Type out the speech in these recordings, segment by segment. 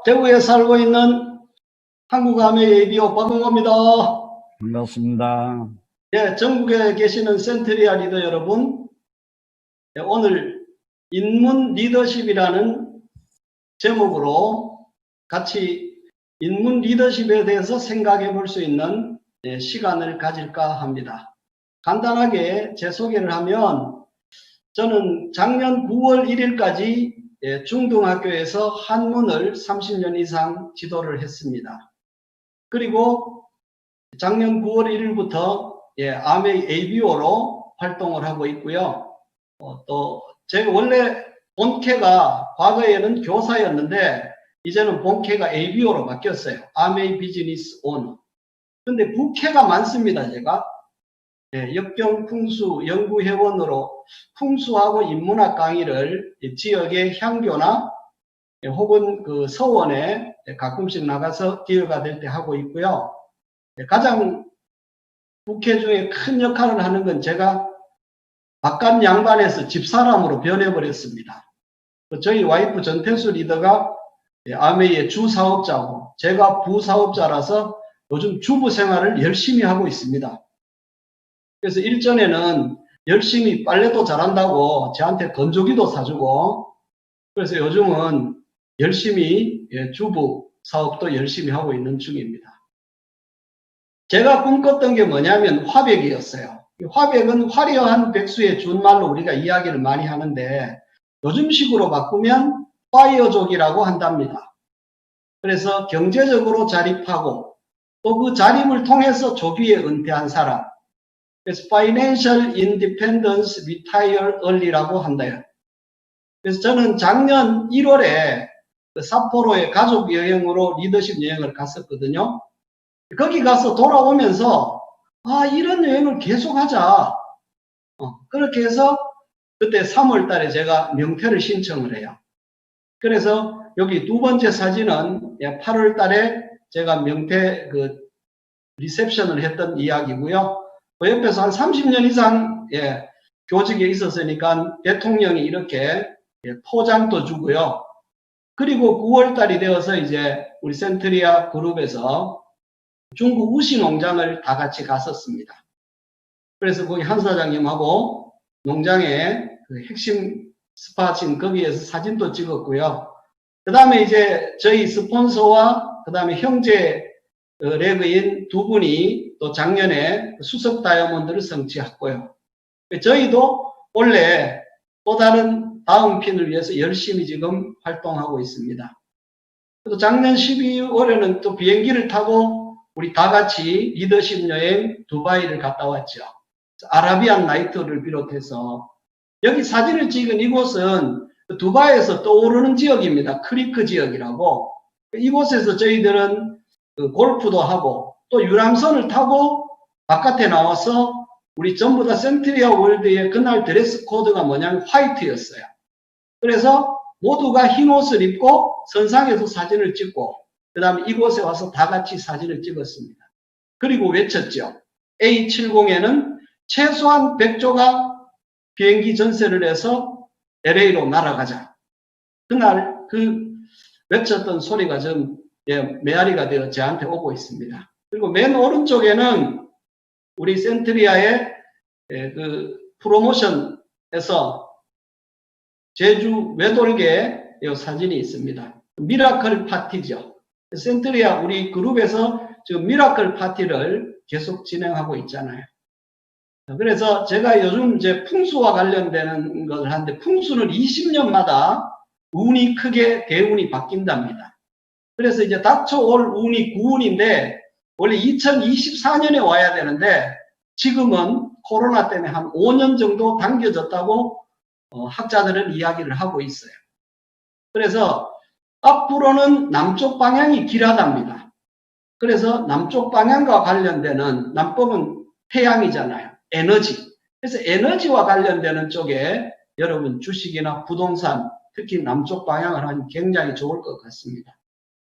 대구에 살고 있는 한국아메 예비오 박은호입니다. 반갑습니다. 예, 전국에 계시는 센트리아 리더 여러분, 예, 오늘 인문 리더십이라는 제목으로 같이 인문 리더십에 대해서 생각해 볼 수 있는 시간을 가질까 합니다. 간단하게 제 소개를 하면, 저는 작년 9월 1일까지 중등학교에서 한문을 30년 이상 지도를 했습니다. 그리고 작년 9월 1일부터 아메 ABO로 활동을 하고 있고요. 또 제가 원래 본캐가 과거에는 교사였는데 이제는 본캐가 ABO로 바뀌었어요. 아메 비즈니스 오너. 근데 부캐가 많습니다. 제가 역경 풍수 연구회원으로 풍수하고 인문학 강의를 지역의 향교나 혹은 그 서원에 가끔씩 나가서 기회가 될 때 하고 있고요. 가장 부캐 중에 큰 역할을 하는 건 제가 바깥 양반에서 집사람으로 변해버렸습니다. 저희 와이프 전태수 리더가 아메의 주사업자고 제가 부사업자라서 요즘 주부 생활을 열심히 하고 있습니다. 그래서 일전에는 열심히 빨래도 잘한다고 저한테 건조기도 사주고, 그래서 요즘은 열심히 주부 사업도 열심히 하고 있는 중입니다. 제가 꿈꿨던 게 뭐냐면 화백이었어요. 화백은 화려한 백수의 준말로 우리가 이야기를 많이 하는데 요즘식으로 바꾸면 파이어족이라고 한답니다. 그래서 경제적으로 자립하고 또 그 자립을 통해서 조기에 은퇴한 사람, 그래서 Financial Independence Retire Early라고 한다요. 그래서 저는 작년 1월에 삿포로에 가족 여행으로 리더십 여행을 갔었거든요. 거기 가서 돌아오면서 이런 여행을 계속하자. 그렇게 해서 그때 3월 달에 제가 명퇴를 신청을 해요. 그래서 여기 두 번째 사진은 8월 달에 제가 명퇴 리셉션을 했던 이야기고요. 그 옆에서 한 30년 이상 교직에 있었으니까 대통령이 이렇게 포장도 주고요. 그리고 9월 달이 되어서 이제 우리 센트리아 그룹에서 중국 우시 농장을 다 같이 갔었습니다. 그래서 거기 한 사장님하고 농장의 그 핵심 스팟인 거기에서 사진도 찍었고요. 그 다음에 이제 저희 스폰서와 그 다음에 형제 레그인 두 분이 또 작년에 수석 다이아몬드를 성취했고요. 저희도 원래 또 다른 다음 핀을 위해서 열심히 지금 활동하고 있습니다. 또 작년 12월에는 또 비행기를 타고 우리 다 같이 리더십 여행 두바이를 갔다 왔죠. 아라비안 나이트를 비롯해서 여기 사진을 찍은 이곳은 두바이에서 떠오르는 지역입니다. 크리크 지역이라고. 이곳에서 저희들은 골프도 하고 또 유람선을 타고 바깥에 나와서 우리 전부 다 센트리아 월드의 그날 드레스 코드가 뭐냐면 화이트였어요. 그래서 모두가 흰 옷을 입고 선상에서 사진을 찍고 그 다음에 이곳에 와서 다 같이 사진을 찍었습니다. 그리고 외쳤죠. A70에는 최소한 100조가 비행기 전세를 해서 LA로 날아가자. 그날 외쳤던 소리가 좀 메아리가 되어 저한테 오고 있습니다. 그리고 맨 오른쪽에는 우리 센트리아의 그 프로모션에서 제주 외돌개 사진이 있습니다. 미라클 파티죠. 센트리아 우리 그룹에서 지금 미라클 파티를 계속 진행하고 있잖아요. 그래서 제가 요즘 이제 풍수와 관련되는 것을 하는데 풍수는 20년마다 운이 크게 대운이 바뀐답니다. 그래서 이제 닥쳐올 운이 9운인데 원래 2024년에 와야 되는데 지금은 코로나 때문에 한 5년 정도 당겨졌다고 학자들은 이야기를 하고 있어요. 그래서 앞으로는 남쪽 방향이 길하답니다. 그래서 남쪽 방향과 관련되는 남쪽은 태양이잖아요. 에너지. 그래서 에너지와 관련되는 쪽에 여러분 주식이나 부동산 특히 남쪽 방향을 하면 굉장히 좋을 것 같습니다.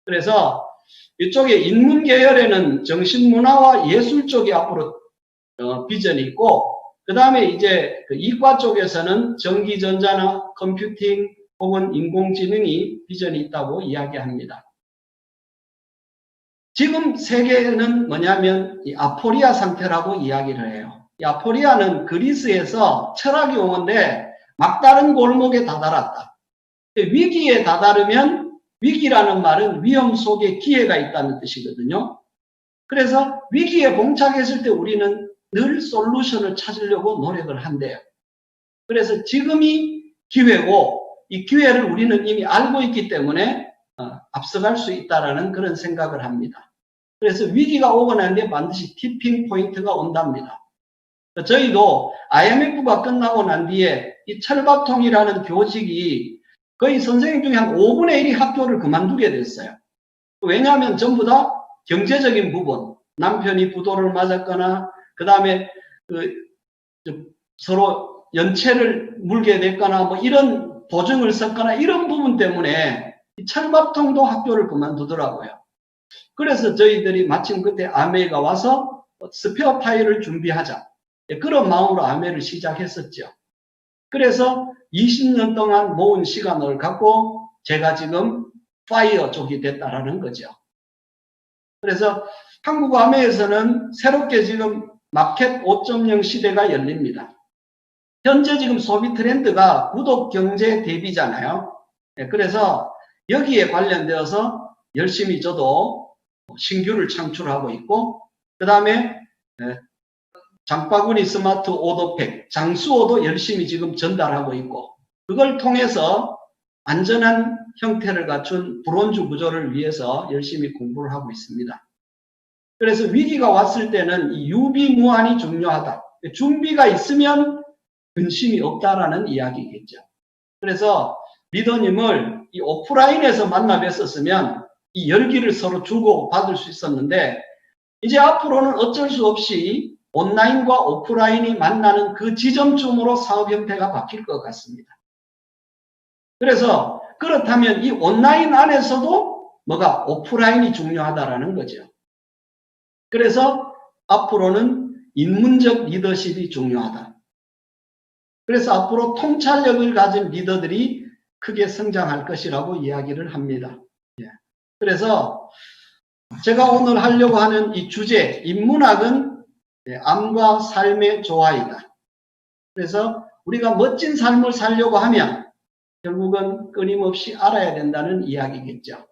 그래서 이쪽에 인문 계열에는 정신문화와 예술 쪽이 앞으로 비전이 있고 그 다음에 이제 그 이과 쪽에서는 전기전자나 컴퓨팅 혹은 인공지능이 비전이 있다고 이야기합니다. 지금 세계는 뭐냐면 이 아포리아 상태라고 이야기를 해요. 이 아포리아는 그리스에서 철학이 용어인데 막다른 골목에 다다랐다. 위기에 다다르면 위기라는 말은 위험 속에 기회가 있다는 뜻이거든요. 그래서 위기에 봉착했을 때 우리는 늘 솔루션을 찾으려고 노력을 한대요. 그래서 지금이 기회고 이 기회를 우리는 이미 알고 있기 때문에 앞서갈 수 있다라는 그런 생각을 합니다. 그래서 위기가 오고 난 뒤에 반드시 티핑 포인트가 온답니다. 저희도 IMF가 끝나고 난 뒤에 이 철밥통이라는 교직이 거의 선생님 중에 한 5분의 1이 학교를 그만두게 됐어요. 왜냐하면 전부 다 경제적인 부분, 남편이 부도를 맞았거나 그 다음에 서로 연체를 물게 됐거나 뭐 이런 보증을 썼거나 이런 부분 때문에 철밥통도 학교를 그만두더라고요. 그래서 저희들이 마침 그때 아메이가 와서 스페어 타일을 준비하자. 그런 마음으로 아메를 시작했었죠. 그래서 20년 동안 모은 시간을 갖고 제가 지금 파이어 쪽이 됐다라는 거죠. 그래서 한국 아메에서는 새롭게 지금 마켓 5.0 시대가 열립니다. 현재 지금 소비 트렌드가 구독 경제 대비잖아요. 그래서 여기에 관련되어서 열심히 저도 신규를 창출하고 있고, 그 다음에 장바구니 스마트 오더팩, 장수오도 열심히 지금 전달하고 있고, 그걸 통해서 안전한 형태를 갖춘 브론즈 구조를 위해서 열심히 공부를 하고 있습니다. 그래서 위기가 왔을 때는 이 유비무환이 중요하다. 준비가 있으면 근심이 없다라는 이야기겠죠. 그래서 리더님을 이 오프라인에서 만나 뵀었으면 이 열기를 서로 주고 받을 수 있었는데, 이제 앞으로는 어쩔 수 없이 온라인과 오프라인이 만나는 그 지점쯤으로 사업 형태가 바뀔 것 같습니다. 그래서 그렇다면 이 온라인 안에서도 뭐가 오프라인이 중요하다라는 거죠. 그래서 앞으로는 인문적 리더십이 중요하다. 그래서 앞으로 통찰력을 가진 리더들이 크게 성장할 것이라고 이야기를 합니다. 그래서 제가 오늘 하려고 하는 이 주제, 인문학은 암과 삶의 조화이다. 그래서 우리가 멋진 삶을 살려고 하면 결국은 끊임없이 알아야 된다는 이야기겠죠.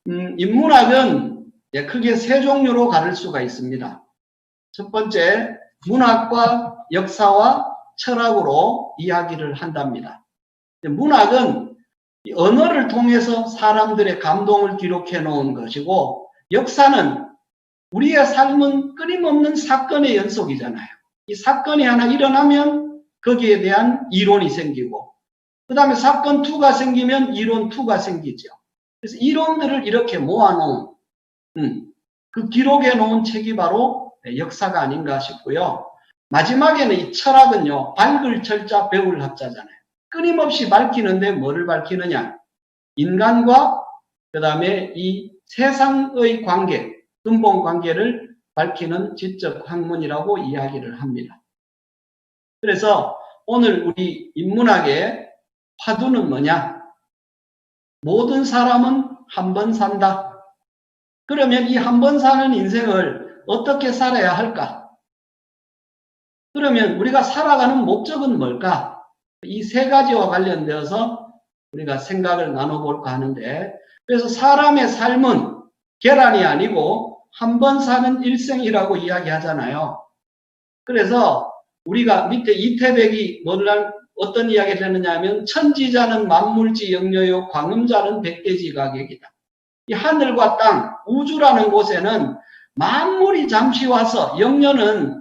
인문학은 크게 세 종류로 가를 수가 있습니다. 첫 번째, 문학과 역사와 철학으로 이야기를 한답니다. 문학은 언어를 통해서 사람들의 감동을 기록해 놓은 것이고, 역사는 우리의 삶은 끊임없는 사건의 연속이잖아요. 이 사건이 하나 일어나면 거기에 대한 이론이 생기고, 그 다음에 사건 2가 생기면 이론 2가 생기죠. 그래서 이론들을 이렇게 모아놓은 그 기록해 놓은 책이 바로 역사가 아닌가 싶고요. 마지막에는 이 철학은요, 밝을 철자 배울 학자잖아요. 끊임없이 밝히는데 뭐를 밝히느냐? 인간과 그 다음에 이 세상의 관계, 근본 관계를 밝히는 지적 학문이라고 이야기를 합니다. 그래서 오늘 우리 인문학의 화두는 뭐냐? 모든 사람은 한 번 산다. 그러면 이 한 번 사는 인생을 어떻게 살아야 할까? 그러면 우리가 살아가는 목적은 뭘까? 이 세 가지와 관련되어서 우리가 생각을 나눠볼까 하는데, 그래서 사람의 삶은 계란이 아니고 한 번 사는 일생이라고 이야기하잖아요. 그래서 우리가 밑에 이태백이 어떤 이야기를 했느냐 하면, 천지자는 만물지 영려요 광음자는 백대지 가객이다. 이 하늘과 땅, 우주라는 곳에는 만물이 잠시 와서, 영려는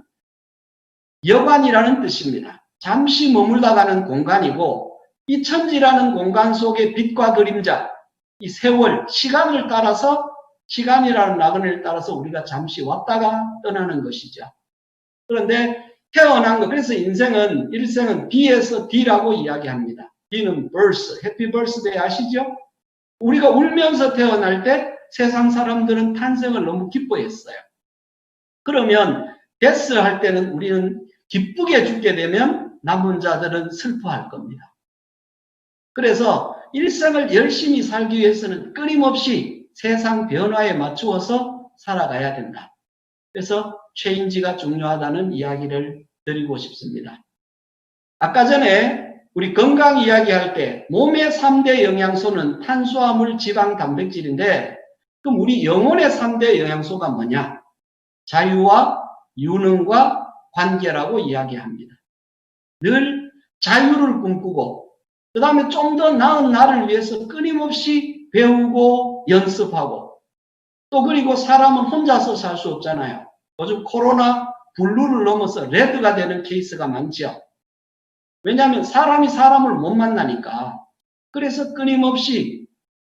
여관이라는 뜻입니다. 잠시 머물다 가는 공간이고, 이 천지라는 공간 속의 빛과 그림자, 이 세월, 시간을 따라서, 시간이라는 나그네를 따라서 우리가 잠시 왔다가 떠나는 것이죠. 그런데 태어난 것, 그래서 일생은 B에서 D라고 이야기합니다. D는 birth, 해피 버스데이 아시죠? 우리가 울면서 태어날 때 세상 사람들은 탄생을 너무 기뻐했어요. 그러면 death 할 때는 우리는 기쁘게 죽게 되면 남은 자들은 슬퍼할 겁니다. 그래서 일생을 열심히 살기 위해서는 끊임없이 세상 변화에 맞추어서 살아가야 된다. 그래서 체인지가 중요하다는 이야기를 드리고 싶습니다. 아까 전에 우리 건강 이야기할 때 몸의 3대 영양소는 탄수화물, 지방, 단백질인데 그럼 우리 영혼의 3대 영양소가 뭐냐? 자유와 유능과 관계라고 이야기합니다. 늘 자유를 꿈꾸고 그 다음에 좀 더 나은 나를 위해서 끊임없이 배우고 연습하고 또 그리고 사람은 혼자서 살 수 없잖아요. 요즘 코로나 블루를 넘어서 레드가 되는 케이스가 많죠. 왜냐하면 사람이 사람을 못 만나니까. 그래서 끊임없이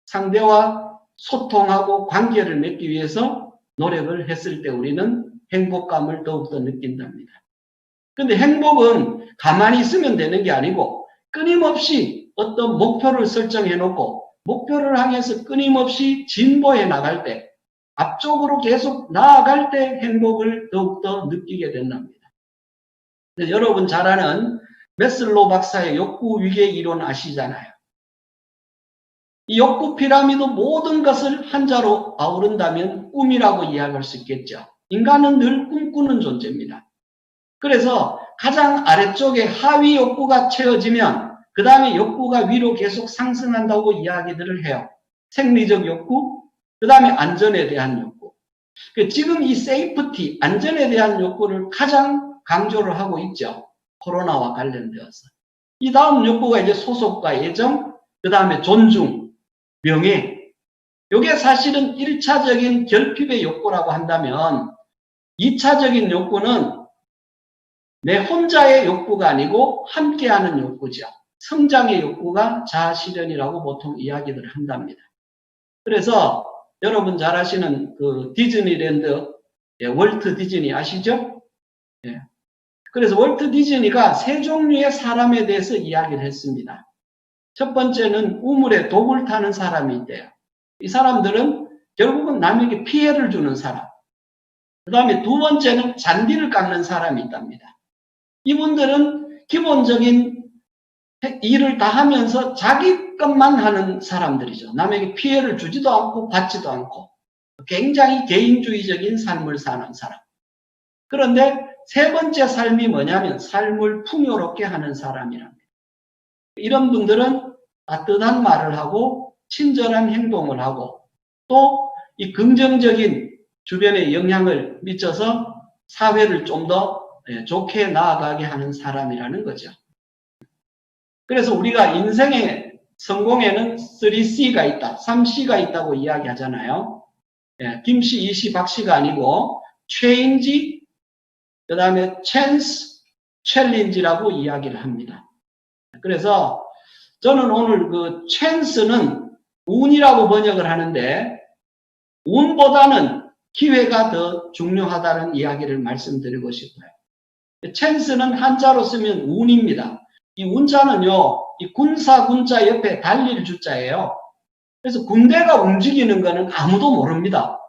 상대와 소통하고 관계를 맺기 위해서 노력을 했을 때 우리는 행복감을 더욱더 느낀답니다. 근데 행복은 가만히 있으면 되는 게 아니고 끊임없이 어떤 목표를 설정해 놓고 목표를 향해서 끊임없이 진보해 나갈 때 앞쪽으로 계속 나아갈 때 행복을 더욱더 느끼게 된답니다. 여러분 잘 아는 메슬로 박사의 욕구 위계 이론 아시잖아요. 이 욕구 피라미드 모든 것을 한자로 아우른다면 꿈이라고 이야기할 수 있겠죠. 인간은 늘 꿈꾸는 존재입니다. 그래서 가장 아래쪽에 하위 욕구가 채워지면 그 다음에 욕구가 위로 계속 상승한다고 이야기들을 해요. 생리적 욕구, 그 다음에 안전에 대한 욕구. 지금 이 세이프티, 안전에 대한 욕구를 가장 강조를 하고 있죠. 코로나와 관련되어서. 이 다음 욕구가 이제 소속과 애정, 그 다음에 존중, 명예. 이게 사실은 1차적인 결핍의 욕구라고 한다면 2차적인 욕구는 내 혼자의 욕구가 아니고 함께하는 욕구죠. 성장의 욕구가 자아실현이라고 보통 이야기를 한답니다. 그래서 여러분 잘 아시는 그 디즈니랜드, 월트 디즈니 아시죠? 예. 그래서 월트 디즈니가 세 종류의 사람에 대해서 이야기를 했습니다. 첫 번째는 우물에 독을 타는 사람이 있대요. 이 사람들은 결국은 남에게 피해를 주는 사람. 그 다음에 두 번째는 잔디를 깎는 사람이 있답니다. 이분들은 기본적인 일을 다 하면서 자기 것만 하는 사람들이죠. 남에게 피해를 주지도 않고 받지도 않고 굉장히 개인주의적인 삶을 사는 사람. 그런데 세 번째 삶이 뭐냐면 삶을 풍요롭게 하는 사람이랍니다. 이런 분들은 따뜻한 말을 하고 친절한 행동을 하고 또 이 긍정적인 주변에 영향을 미쳐서 사회를 좀 더 좋게 나아가게 하는 사람이라는 거죠. 그래서 우리가 인생의 성공에는 3C가 있다, 3C가 있다고 이야기하잖아요. 김씨, 이씨, 박씨가 아니고 change, 그 다음에 chance, challenge라고 이야기를 합니다. 그래서 저는 오늘 그 chance는 운이라고 번역을 하는데 운보다는 기회가 더 중요하다는 이야기를 말씀드리고 싶어요. chance는 한자로 쓰면 운입니다. 이 운자는요, 이 군사 군자 옆에 달릴 주자예요. 그래서 군대가 움직이는 거는 아무도 모릅니다.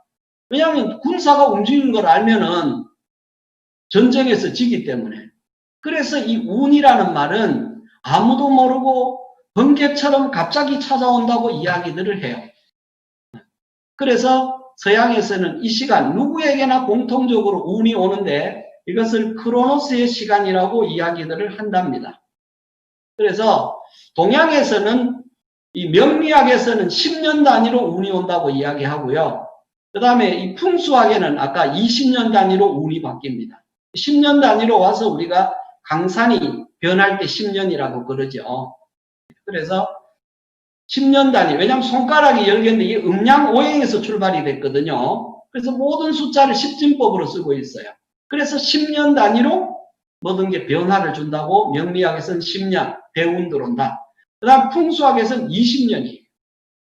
왜냐하면 군사가 움직이는 걸 알면은 전쟁에서 지기 때문에. 그래서 이 운이라는 말은 아무도 모르고 번개처럼 갑자기 찾아온다고 이야기들을 해요. 그래서 서양에서는 이 시간 누구에게나 공통적으로 운이 오는데 이것을 크로노스의 시간이라고 이야기들을 한답니다. 그래서 동양에서는 이 명리학에서는 10년 단위로 운이 온다고 이야기하고요. 그 다음에 이 풍수학에는 아까 20년 단위로 운이 바뀝니다. 10년 단위로 와서 우리가 강산이 변할 때 10년이라고 그러죠. 그래서 10년 단위, 왜냐하면 손가락이 10개인데 이게 음양 오행에서 출발이 됐거든요. 그래서 모든 숫자를 십진법으로 쓰고 있어요. 그래서 10년 단위로 모든 게 변화를 준다고 명리학에서는 10년, 대운 들어온다. 그 다음 풍수학에서는 20년이에요.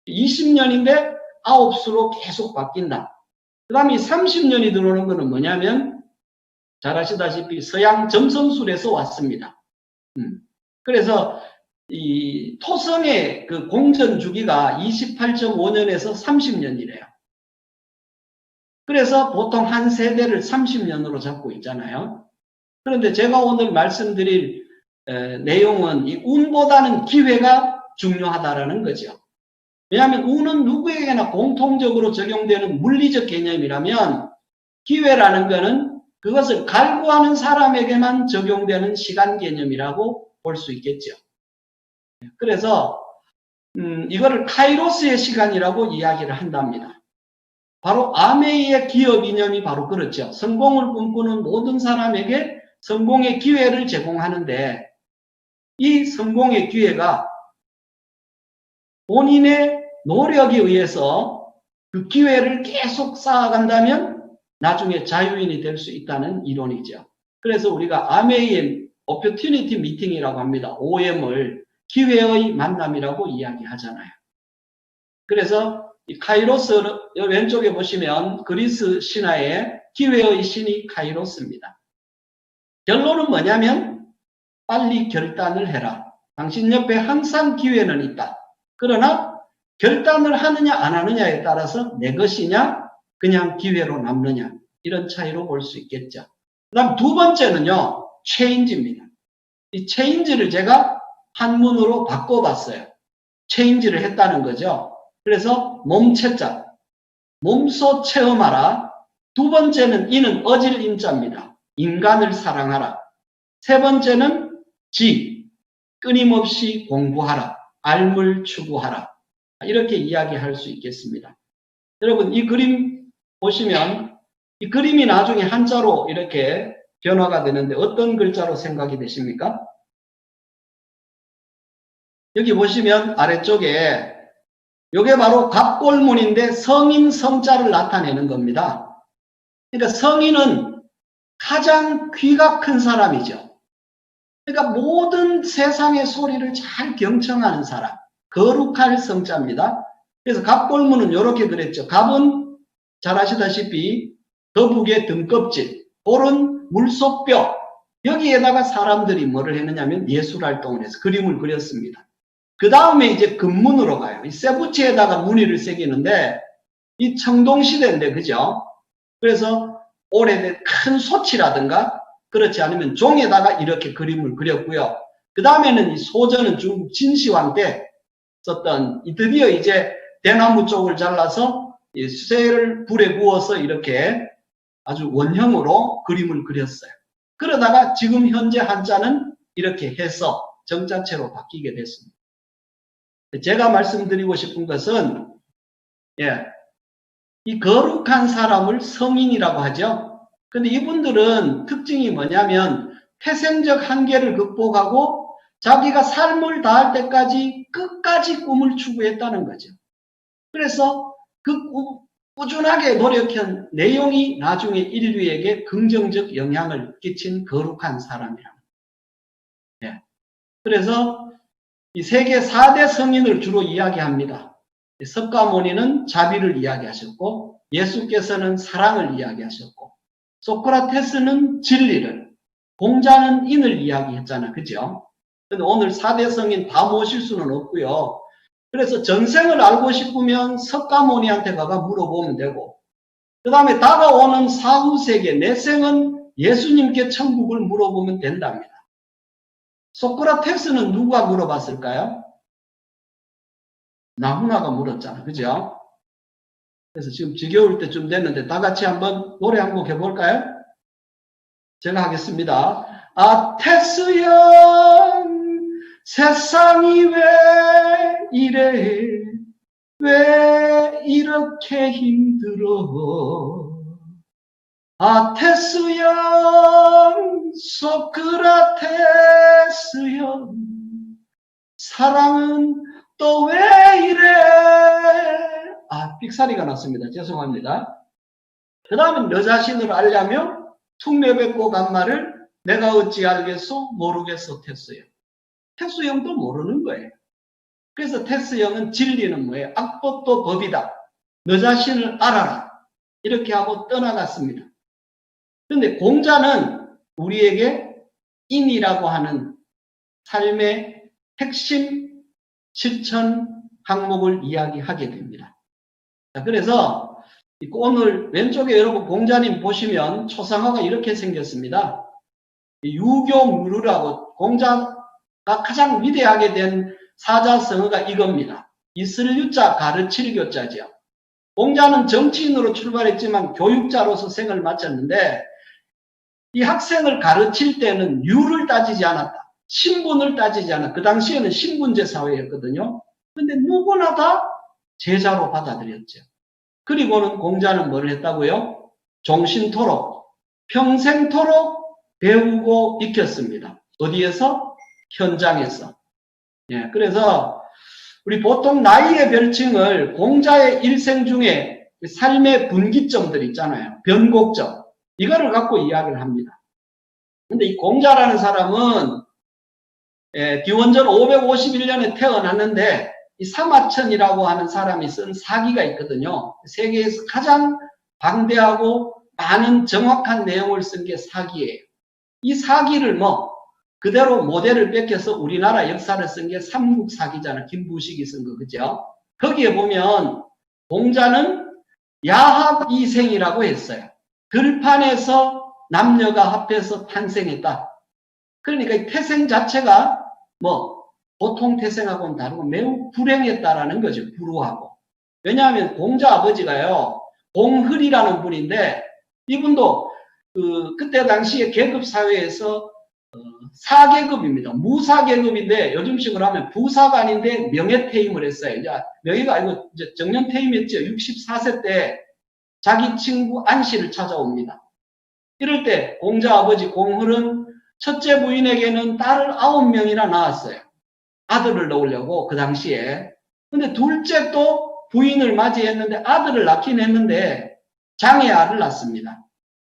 20년인데 9수로 계속 바뀐다. 그 다음에 30년이 들어오는 거는 뭐냐면 잘 아시다시피 서양 점성술에서 왔습니다. 그래서 이 토성의 그 공전 주기가 28.5년에서 30년이래요. 그래서 보통 한 세대를 30년으로 잡고 있잖아요. 그런데 제가 오늘 말씀드릴 내용은 이 운보다는 기회가 중요하다라는 거죠. 왜냐하면 우는 누구에게나 공통적으로 적용되는 물리적 개념이라면 기회라는 것은 그것을 갈구하는 사람에게만 적용되는 시간 개념이라고 볼 수 있겠죠. 그래서 이거를 카이로스의 시간이라고 이야기를 한답니다. 바로 아메이의 기업 이념이 바로 그렇죠. 성공을 꿈꾸는 모든 사람에게 성공의 기회를 제공하는데 이 성공의 기회가 본인의 노력에 의해서 그 기회를 계속 쌓아간다면 나중에 자유인이 될 수 있다는 이론이죠. 그래서 우리가 아메이의 Opportunity Meeting이라고 합니다. OM을 기회의 만남이라고 이야기하잖아요. 그래서 이 카이로스 왼쪽에 보시면 그리스 신화의 기회의 신이 카이로스입니다. 결론은 뭐냐면 빨리 결단을 해라. 당신 옆에 항상 기회는 있다. 그러나 결단을 하느냐 안 하느냐에 따라서 내 것이냐 그냥 기회로 남느냐 이런 차이로 볼 수 있겠죠. 그 다음 두 번째는요. 체인지입니다. 이 체인지를 제가 한문으로 바꿔봤어요. 체인지를 했다는 거죠. 그래서 몸체자, 몸소 체험하라. 두 번째는 이는 어질 인자입니다. 인간을 사랑하라. 세 번째는 지, 끊임없이 공부하라. 알물 추구하라. 이렇게 이야기할 수 있겠습니다. 여러분 이 그림 보시면 이 그림이 나중에 한자로 이렇게 변화가 되는데 어떤 글자로 생각이 되십니까? 여기 보시면 아래쪽에 이게 바로 갑골문인데 성인 성자를 나타내는 겁니다. 그러니까 성인은 가장 귀가 큰 사람이죠. 그러니까 모든 세상의 소리를 잘 경청하는 사람. 거룩할 성자입니다. 그래서 갑골문은 이렇게 그랬죠. 갑은 잘 아시다시피 거북의 등껍질, 골은 물속뼈. 여기에다가 사람들이 뭐를 했느냐면 예술활동을 해서 그림을 그렸습니다. 그 다음에 이제 금문으로 가요. 이 쇠붙이에다가 무늬를 새기는데 이 청동시대인데 그죠? 그래서 오래된 큰 소치라든가 그렇지 않으면 종에다가 이렇게 그림을 그렸고요. 그 다음에는 이 소전은 중국 진시황 때 썼던 드디어 이제 대나무 쪽을 잘라서 이 쇠를 불에 구워서 이렇게 아주 원형으로 그림을 그렸어요. 그러다가 지금 현재 한자는 이렇게 해서 정자체로 바뀌게 됐습니다. 제가 말씀드리고 싶은 것은 이 거룩한 사람을 성인이라고 하죠. 근데 이분들은 특징이 뭐냐면 태생적 한계를 극복하고 자기가 삶을 다할 때까지 끝까지 꿈을 추구했다는 거죠. 그래서 그 꾸준하게 노력한 내용이 나중에 인류에게 긍정적 영향을 끼친 거룩한 사람이라는 거예요. 그래서 이 세계 4대 성인을 주로 이야기합니다. 석가모니는 자비를 이야기하셨고 예수께서는 사랑을 이야기하셨고 소크라테스는 진리를, 공자는 인을 이야기했잖아. 그죠? 근데 오늘 4대 성인 다 모실 수는 없고요. 그래서 전생을 알고 싶으면 석가모니한테 가가 물어보면 되고 그 다음에 다가오는 사후세계 내 생은 예수님께 천국을 물어보면 된답니다. 소크라테스는 누가 물어봤을까요? 나훈아가 물었잖아. 그죠? 그래서 지금 지겨울 때쯤 됐는데 다 같이 한번 노래 한 곡 해볼까요? 제가 하겠습니다. 아, 테스형 세상이 왜 이래 왜 이렇게 힘들어 아, 테스형 소크라테스형 사랑은 또 왜 이래 아, 삑사리가 났습니다. 죄송합니다. 그 다음은 너 자신을 알려면 툭 내뱉고 간 말을 내가 어찌 알겠소? 모르겠소 테스형. 테스형도 모르는 거예요. 그래서 테스형은 진리는 뭐예요? 악법도 법이다. 너 자신을 알아라. 이렇게 하고 떠나갔습니다. 그런데 공자는 우리에게 인이라고 하는 삶의 핵심 실천 항목을 이야기하게 됩니다. 자, 그래서 오늘 왼쪽에 여러분 공자님 보시면 초상화가 이렇게 생겼습니다. 유교무르라고 공자가 가장 위대하게 된 사자성어가 이겁니다. 있을 유자 가르칠 교자죠. 공자는 정치인으로 출발했지만 교육자로서 생을 마쳤는데 이 학생을 가르칠 때는 유를 따지지 않았다. 신분을 따지지 않았다. 그 당시에는 신분제 사회였거든요. 근데 누구나 다 제자로 받아들였죠. 그리고는 공자는 뭘 했다고요? 종신토록, 평생토록 배우고 익혔습니다. 어디에서? 현장에서. 예, 그래서 우리 보통 나이의 별칭을 공자의 일생 중에 삶의 분기점들 있잖아요. 변곡점. 이거를 갖고 이야기를 합니다. 근데 이 공자라는 사람은 기원전 551년에 태어났는데 이 사마천이라고 하는 사람이 쓴 사기가 있거든요. 세계에서 가장 방대하고 많은 정확한 내용을 쓴 게 사기예요. 이 사기를 그대로 모델을 뺏겨서 우리나라 역사를 쓴 게 삼국사기잖아. 김부식이 쓴 거, 그죠? 거기에 보면 공자는 야합이생이라고 했어요. 들판에서 남녀가 합해서 탄생했다. 그러니까 이 태생 자체가 보통 태생하고는 다르고 매우 불행했다라는 거죠. 불우하고. 왜냐하면 공자 아버지가요, 공흘이라는 분인데 이분도 그때 당시에 계급 사회에서 4계급입니다. 무사계급인데 요즘식으로 하면 부사가 아닌데 명예퇴임을 했어요. 이제 명예가 아니고 이제 정년퇴임했죠. 64세 때 자기 친구 안씨를 찾아옵니다. 이럴 때 공자 아버지 공흘은 첫째 부인에게는 딸을 9명이나 낳았어요. 아들을 낳으려고 그 당시에. 근데 둘째 또 부인을 맞이했는데 아들을 낳긴 했는데 장애아를 낳습니다.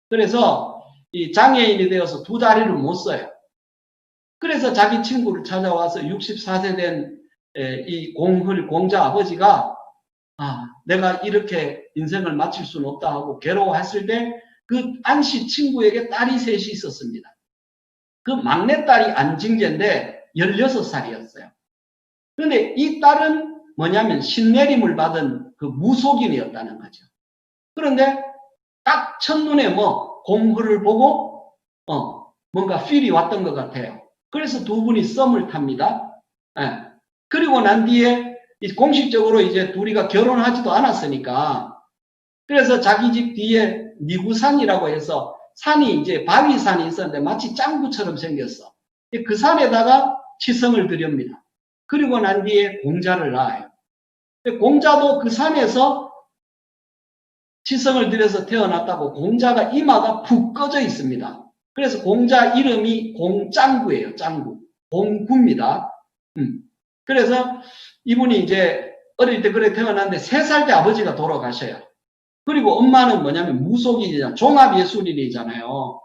그래서 이 장애인이 되어서 두 다리를 못 써요. 그래서 자기 친구를 찾아와서 64세 된 이 공자 아버지가 내가 이렇게 인생을 마칠 수는 없다 하고 괴로워했을 때 그 안씨 친구에게 딸이 셋이 있었습니다. 그 막내딸이 안징제인데 16살이었어요. 그런데 이 딸은 뭐냐면 신내림을 받은 그 무속인이었다는 거죠. 그런데 딱 첫눈에 공부를 보고 뭔가 필이 왔던 것 같아요. 그래서 두 분이 썸을 탑니다. 예. 그리고 난 뒤에 공식적으로 이제 둘이가 결혼하지도 않았으니까 그래서 자기 집 뒤에 니구산이라고 해서 산이 이제 바위산이 있었는데 마치 짱구처럼 생겼어. 그 산에다가 치성을 드립니다. 그리고 난 뒤에 공자를 낳아요. 공자도 그 산에서 치성을 들여서 태어났다고 공자가 이마가 푹 꺼져 있습니다. 그래서 공자 이름이 공짱구예요. 짱구. 공구입니다. 그래서 이분이 이제 어릴 때 그래 태어났는데 3살 때 아버지가 돌아가셔요. 그리고 엄마는 뭐냐면 무속인이잖아. 종합예술인이잖아요.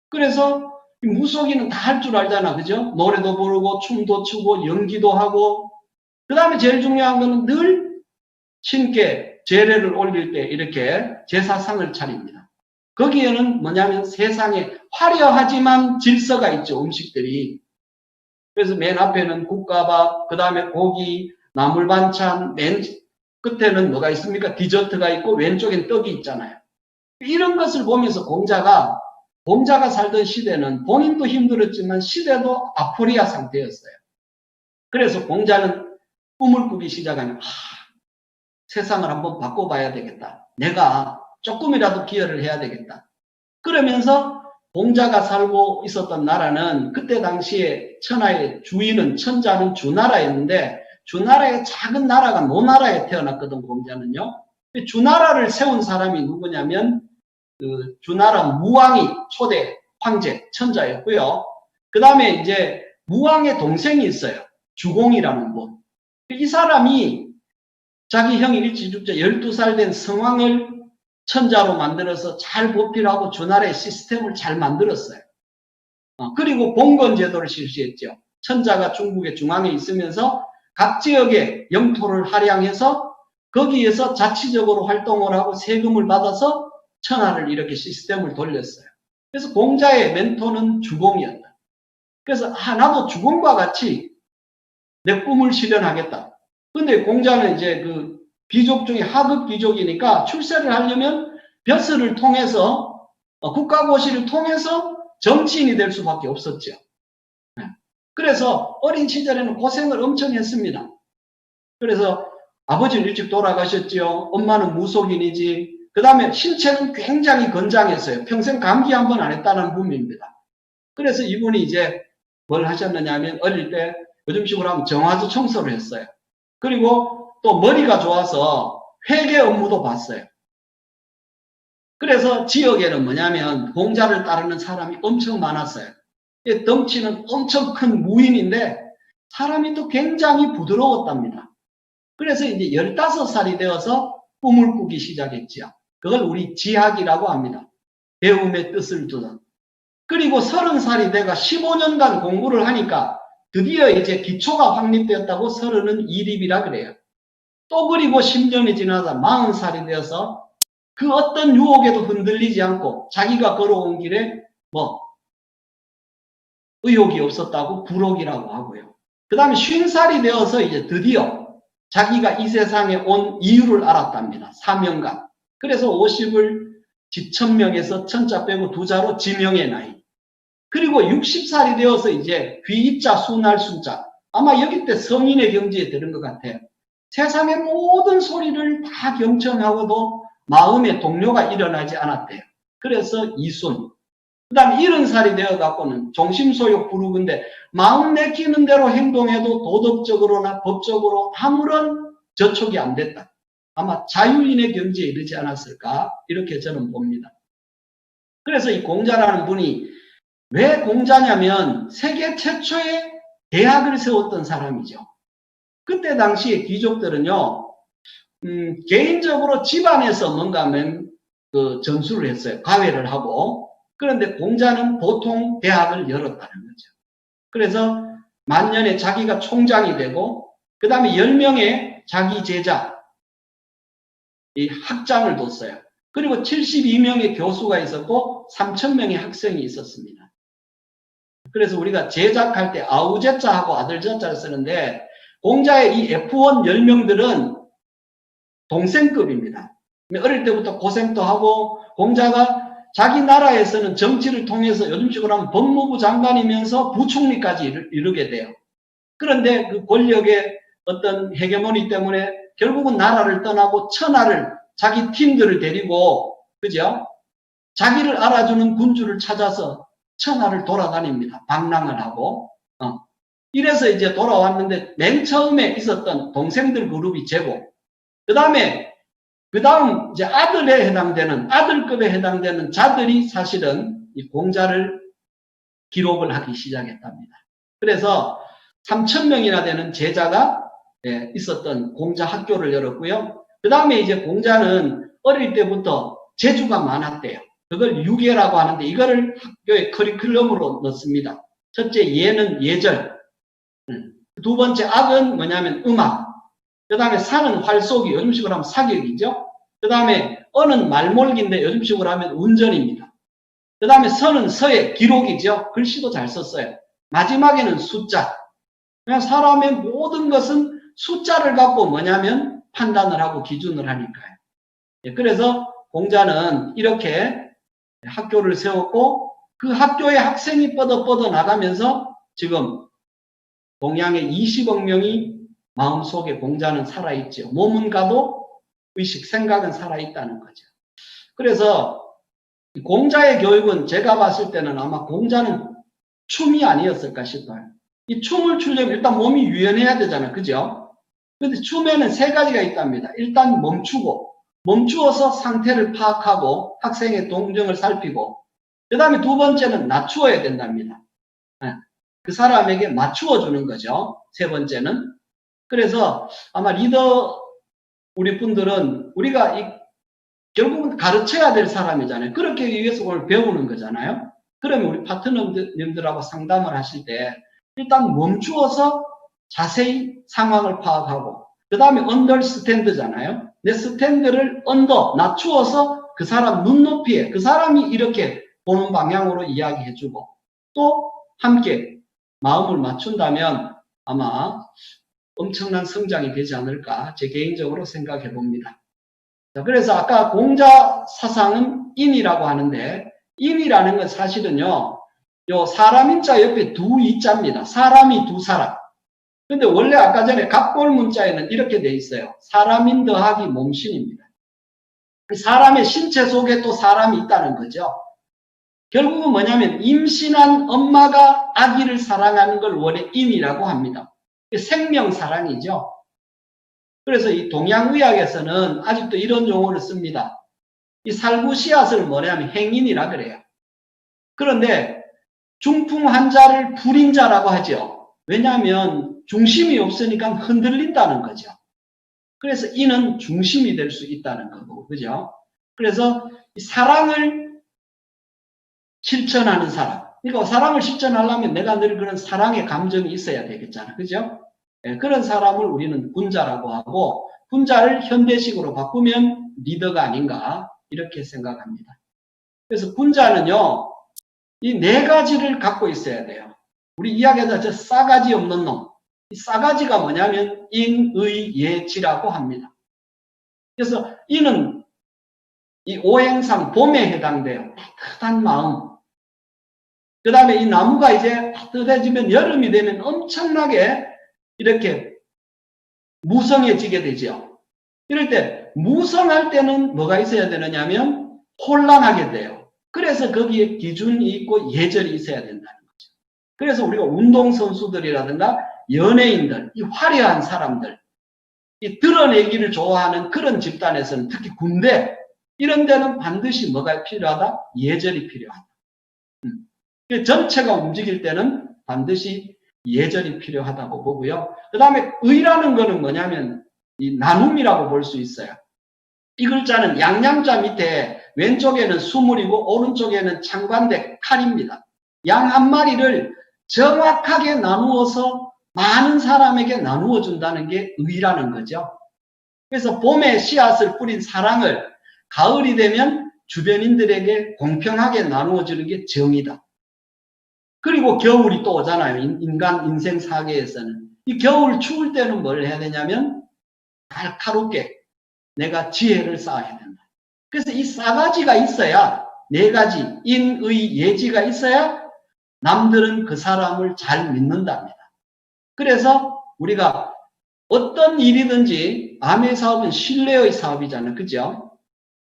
그래서 무속인은 다 할 줄 알잖아. 그죠? 노래도 부르고 춤도 추고 연기도 하고 그 다음에 제일 중요한 거는 늘 신께 제례를 올릴 때 이렇게 제사상을 차립니다. 거기에는 뭐냐면 세상에 화려하지만 질서가 있죠. 음식들이. 그래서 맨 앞에는 국가밥, 그 다음에 고기, 나물 반찬, 맨 끝에는 뭐가 있습니까? 디저트가 있고 왼쪽엔 떡이 있잖아요. 이런 것을 보면서 공자가 살던 시대는 본인도 힘들었지만 시대도 아포리아 상태였어요. 그래서 공자는 꿈을 꾸기 시작하면 세상을 한번 바꿔봐야 되겠다. 내가 조금이라도 기여를 해야 되겠다. 그러면서 공자가 살고 있었던 나라는 그때 당시에 천하의 주인은 천자는 주나라였는데 주나라의 작은 나라가 노나라에 태어났거든. 공자는요. 주나라를 세운 사람이 누구냐면 그 주나라 무왕이 초대 황제 천자였고요. 그 다음에 이제 무왕의 동생이 있어요. 주공이라는 분. 이 사람이 자기 형 일지중자 12살 된 성왕을 천자로 만들어서 잘 보필하고 주나라의 시스템을 잘 만들었어요. 그리고 봉건 제도를 실시했죠. 천자가 중국의 중앙에 있으면서 각 지역의 영토를 할양해서 거기에서 자치적으로 활동을 하고 세금을 받아서 천하를 이렇게 시스템을 돌렸어요. 그래서 공자의 멘토는 주공이었다. 그래서 나도 주공과 같이 내 꿈을 실현하겠다. 근데 공자는 이제 그 귀족 중에 하급 귀족이니까 출세를 하려면 벼슬을 통해서 국가고시를 통해서 정치인이 될 수밖에 없었죠. 그래서 어린 시절에는 고생을 엄청 했습니다. 그래서 아버지는 일찍 돌아가셨죠. 엄마는 무속인이지. 그 다음에 신체는 굉장히 건장했어요. 평생 감기 한 번 안 했다는 분입니다. 그래서 이분이 이제 뭘 하셨느냐 하면 어릴 때 요즘식으로 하면 정화조 청소를 했어요. 그리고 또 머리가 좋아서 회계 업무도 봤어요. 그래서 지역에는 뭐냐면 공자를 따르는 사람이 엄청 많았어요. 덩치는 엄청 큰 무인인데 사람이 또 굉장히 부드러웠답니다. 그래서 이제 15살이 되어서 꿈을 꾸기 시작했지요. 그걸 우리 지학이라고 합니다. 배움의 뜻을 두는. 그리고 30살이 돼가 15년간 공부를 하니까 드디어 이제 기초가 확립되었다고 30은 이립이라 그래요. 또 그리고 10년이 지나서 40살이 되어서 그 어떤 유혹에도 흔들리지 않고 자기가 걸어온 길에 의욕이 없었다고 불혹이라고 하고요. 그 다음에 50살이 되어서 이제 드디어 자기가 이 세상에 온 이유를 알았답니다. 사명감. 그래서 50을 지천명에서 천자 빼고 두자로 지명의 나이. 그리고 60살이 되어서 이제 귀입자 순할 순자. 아마 여기 때 성인의 경지에 드는 것 같아요. 세상의 모든 소리를 다 경청하고도 마음의 동요가 일어나지 않았대요. 그래서 이순. 그 다음에 70살이 되어갖고는 종심소욕 부르건데 마음 내키는 대로 행동해도 도덕적으로나 법적으로 아무런 저촉이 안 됐다. 아마 자유인의 경지에 이르지 않았을까 이렇게 저는 봅니다. 그래서 이 공자라는 분이 왜 공자냐면 세계 최초의 대학을 세웠던 사람이죠. 그때 당시에 귀족들은요 개인적으로 집안에서 뭔가 전수를 했어요. 가회를 하고. 그런데 공자는 보통 대학을 열었다는 거죠. 그래서 만년에 자기가 총장이 되고 그 다음에 10명의 자기 제자 이 학장을 뒀어요. 그리고 72명의 교수가 있었고 3,000명의 학생이 있었습니다. 그래서 우리가 제작할 때 아우제자하고 아들제자를 쓰는데 공자의 이 F1 10명들은 동생급입니다. 어릴 때부터 고생도 하고 공자가 자기 나라에서는 정치를 통해서 요즘식으로 하면 법무부 장관이면서 부총리까지 이르게 돼요. 그런데 그 권력의 어떤 헤게모니 때문에 결국은 나라를 떠나고 천하를 자기 팀들을 데리고 그죠? 자기를 알아주는 군주를 찾아서 천하를 돌아다닙니다. 방랑을 하고 이래서 이제 돌아왔는데 맨 처음에 있었던 동생들 그룹이 제고 그 다음 이제 아들에 해당되는 아들급에 해당되는 자들이 사실은 이 공자를 기록을 하기 시작했답니다. 그래서 3,000명이나 되는 제자가 있었던 공자 학교를 열었고요. 그 다음에 이제 공자는 어릴 때부터 재주가 많았대요. 그걸 유계라고 하는데 이거를 학교의 커리큘럼으로 넣습니다. 첫째 예는 예절, 두 번째 악은 뭐냐면 음악, 그 다음에 사는 활쏘기, 요즘식으로 하면 사격이죠. 그 다음에 어는 말몰기인데 요즘식으로 하면 운전입니다. 그 다음에 서는 서예, 기록이죠. 글씨도 잘 썼어요. 마지막에는 숫자. 그냥 사람의 모든 것은 숫자를 갖고 뭐냐면 판단을 하고 기준을 하니까요. 그래서 공자는 이렇게 학교를 세웠고 그 학교의 학생이 뻗어 나가면서 지금 동양의 20억 명이 마음속에 공자는 살아있죠. 몸은 가도 의식, 생각은 살아있다는 거죠. 그래서 공자의 교육은 제가 봤을 때는 아마 공자는 춤이 아니었을까 싶어요. 이 춤을 추려면 일단 몸이 유연해야 되잖아요. 그죠? 근데 춤에는 3가지가 있답니다. 일단 멈추어서 상태를 파악하고 학생의 동정을 살피고 그 다음에 두 번째는 낮추어야 된답니다. 그 사람에게 맞추어 주는 거죠. 세 번째는. 그래서 아마 리더 우리 분들은 우리가 결국은 가르쳐야 될 사람이잖아요. 그렇게 위해서 오늘 배우는 거잖아요. 그러면 우리 파트너님들하고 상담을 하실 때 일단 멈추어서 자세히 상황을 파악하고 그 다음에 언더스탠드잖아요. 내 스탠드를 낮추어서 그 사람 눈높이에 그 사람이 이렇게 보는 방향으로 이야기해주고 또 함께 마음을 맞춘다면 아마 엄청난 성장이 되지 않을까 제 개인적으로 생각해 봅니다. 자, 그래서 아까 공자 사상은 인이라고 하는데 인이라는 건 사실은요 요 사람인자 옆에 두 이자입니다. 사람이 두 사람. 근데 원래 아까 전에 갑골 문자에는 이렇게 돼 있어요. 사람인 더하기 몸신입니다. 사람의 신체 속에 또 사람이 있다는 거죠. 결국은 뭐냐면 임신한 엄마가 아기를 사랑하는 걸 원래 인이라고 합니다. 생명사랑이죠. 그래서 이 동양의학에서는 아직도 이런 용어를 씁니다. 이 살구 씨앗을 뭐냐면 행인이라 그래요. 그런데 중풍 환자를 불인자라고 하죠. 왜냐하면 중심이 없으니까 흔들린다는 거죠. 그래서 이는 중심이 될 수 있다는 거고, 그죠? 그래서 사랑을 실천하는 사람. 그러니까 사랑을 실천하려면 내가 늘 그런 사랑의 감정이 있어야 되겠잖아. 그죠? 예, 그런 사람을 우리는 군자라고 하고, 군자를 현대식으로 바꾸면 리더가 아닌가, 이렇게 생각합니다. 그래서 군자는요, 이 네 가지를 갖고 있어야 돼요. 우리 이야기에서 저 싸가지 없는 놈. 이 싸가지가 뭐냐면 인의예지라고 합니다. 그래서 이는 이 오행상 봄에 해당돼요. 따뜻한 마음. 그 다음에 이 나무가 이제 따뜻해지면 여름이 되면 엄청나게 이렇게 무성해지게 되죠. 이럴 때 무성할 때는 뭐가 있어야 되느냐면 혼란하게 돼요. 그래서 거기에 기준이 있고 예절이 있어야 된다는 거죠. 그래서 우리가 운동선수들이라든가 연예인들, 이 화려한 사람들, 이 드러내기를 좋아하는 그런 집단에서는 특히 군대, 이런 데는 반드시 뭐가 필요하다? 예절이 필요하다. 전체가 움직일 때는 반드시 예절이 필요하다고 보고요. 그 다음에 의라는 거는 뭐냐면 이 나눔이라고 볼 수 있어요. 이 글자는 양양자 밑에 왼쪽에는 수물이고 오른쪽에는 창관대 칼입니다. 양 한 마리를 정확하게 나누어서 많은 사람에게 나누어 준다는 게 의라는 거죠. 그래서 봄에 씨앗을 뿌린 사랑을 가을이 되면 주변인들에게 공평하게 나누어 주는 게 정이다. 그리고 겨울이 또 오잖아요. 인간 인생 사계에서는. 이 겨울 추울 때는 뭘 해야 되냐면 날카롭게 내가 지혜를 쌓아야 된다. 그래서 이 싸가지가 있어야, 네 가지 인의 예지가 있어야 남들은 그 사람을 잘 믿는답니다. 그래서 우리가 어떤 일이든지 암의 사업은 신뢰의 사업이잖아요. 그죠?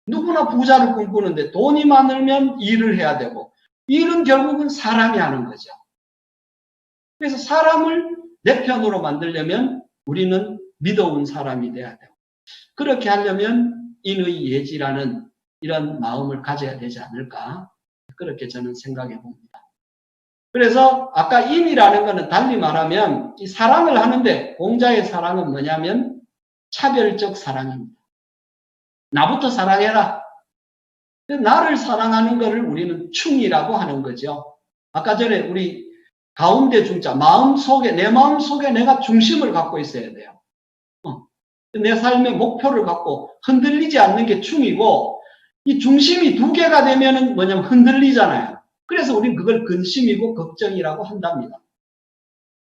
누구나 부자를 꿈꾸는데 돈이 많으면 일을 해야 되고, 일은 결국은 사람이 하는 거죠. 그래서 사람을 내 편으로 만들려면 우리는 믿어온 사람이 돼야 되고, 그렇게 하려면 인의 예지라는 이런 마음을 가져야 되지 않을까, 그렇게 저는 생각해 봅니다. 그래서 아까 인이라는 것은 달리 말하면 이 사랑을 하는데, 공자의 사랑은 뭐냐면 차별적 사랑입니다. 나부터 사랑해라. 나를 사랑하는 것을 우리는 충이라고 하는 거죠. 아까 전에 우리 가운데 중자, 마음속에, 내 마음속에 내가 중심을 갖고 있어야 돼요. 내 삶의 목표를 갖고 흔들리지 않는 게 충이고, 이 중심이 두 개가 되면은 뭐냐면 흔들리잖아요. 그래서 우리는 그걸 근심이고 걱정이라고 한답니다.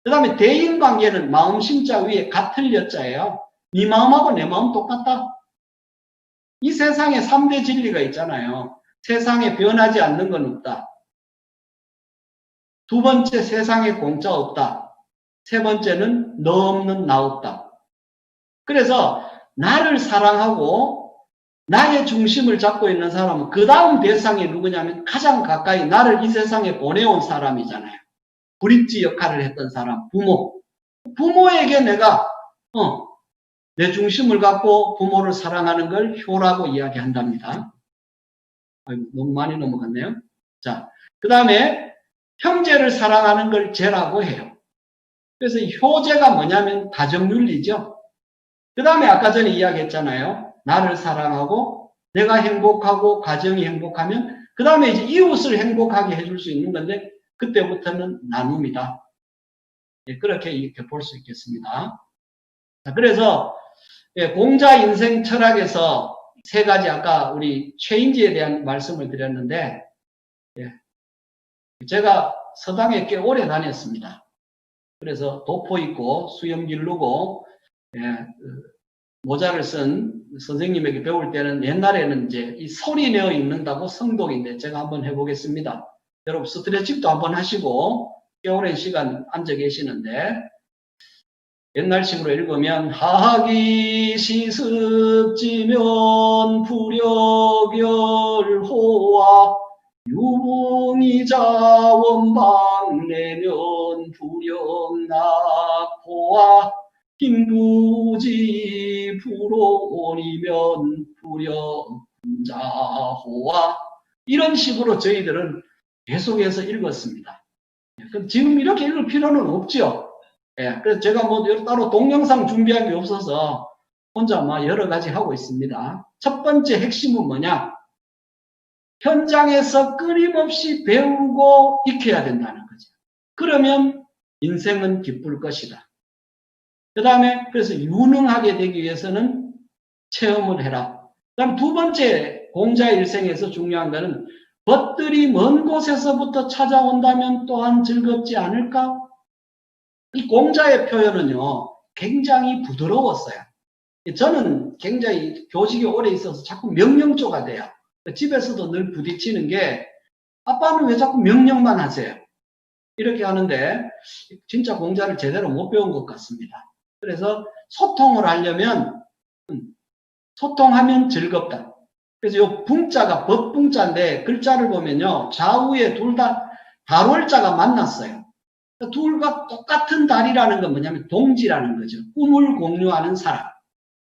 그 다음에 대인관계는 마음 심자 위에 같을 여자예요. 네 마음하고 내 마음 똑같다. 이 세상에 3대 진리가 있잖아요. 세상에 변하지 않는 건 없다. 두 번째, 세상에 공짜 없다. 세 번째는 너 없는 나 없다. 그래서 나를 사랑하고 나의 중심을 잡고 있는 사람은 그 다음 대상이 누구냐면 가장 가까이 나를 이 세상에 보내온 사람이잖아요. 브릿지 역할을 했던 사람, 부모. 부모에게 내가 내 중심을 갖고 부모를 사랑하는 걸 효라고 이야기한답니다. 아이고, 너무 많이 넘어갔네요. 자, 그 다음에 형제를 사랑하는 걸 제라고 해요. 그래서 효제가 뭐냐면 가정윤리죠. 그 다음에 아까 전에 이야기했잖아요. 나를 사랑하고 내가 행복하고 가정이 행복하면 그 다음에 이제 이웃을 행복하게 해줄 수 있는 건데 그때부터는 나눔이다. 예, 그렇게 이렇게 볼 수 있겠습니다. 자, 그래서 공자 인생 철학에서 세 가지 아까 우리 체인지에 대한 말씀을 드렸는데 제가 서당에 꽤 오래 다녔습니다. 그래서 도포 입고 수염 기르고 모자를 쓴 선생님에게 배울 때는 옛날에는 이제 이 소리 내어 읽는다고 성독인데 제가 한번 해보겠습니다. 여러분 스트레칭도 한번 하시고 꽤 오랜 시간 앉아 계시는데 옛날식으로 읽으면 하기 시습지면 불여결호와 유봉이자원방내면 불영낙호와 힘부지 불온이면 불영자호와 이런 식으로 저희들은 계속해서 읽었습니다. 지금 이렇게 읽을 필요는 없죠. 예, 그래서 제가 뭐 따로 동영상 준비한 게 없어서 혼자 막 여러 가지 하고 있습니다. 첫 번째 핵심은 뭐냐? 현장에서 끊임없이 배우고 익혀야 된다는 거죠. 그러면 인생은 기쁠 것이다. 그 다음에 그래서 유능하게 되기 위해서는 체험을 해라. 그 다음 두 번째 공자 일생에서 중요한 거는 벗들이 먼 곳에서부터 찾아온다면 또한 즐겁지 않을까? 이 공자의 표현은요, 굉장히 부드러웠어요. 저는 굉장히 교직에 오래 있어서 자꾸 명령조가 돼요. 집에서도 늘 부딪히는 게, 아빠는 왜 자꾸 명령만 하세요? 이렇게 하는데, 진짜 공자를 제대로 못 배운 것 같습니다. 그래서 소통을 하려면, 소통하면 즐겁다. 그래서 요 붕자가 법붕자인데, 글자를 보면요, 좌우에 둘 다 달월자가 만났어요. 둘과 똑같은 달이라는 건 뭐냐면 동지라는 거죠. 꿈을 공유하는 사람.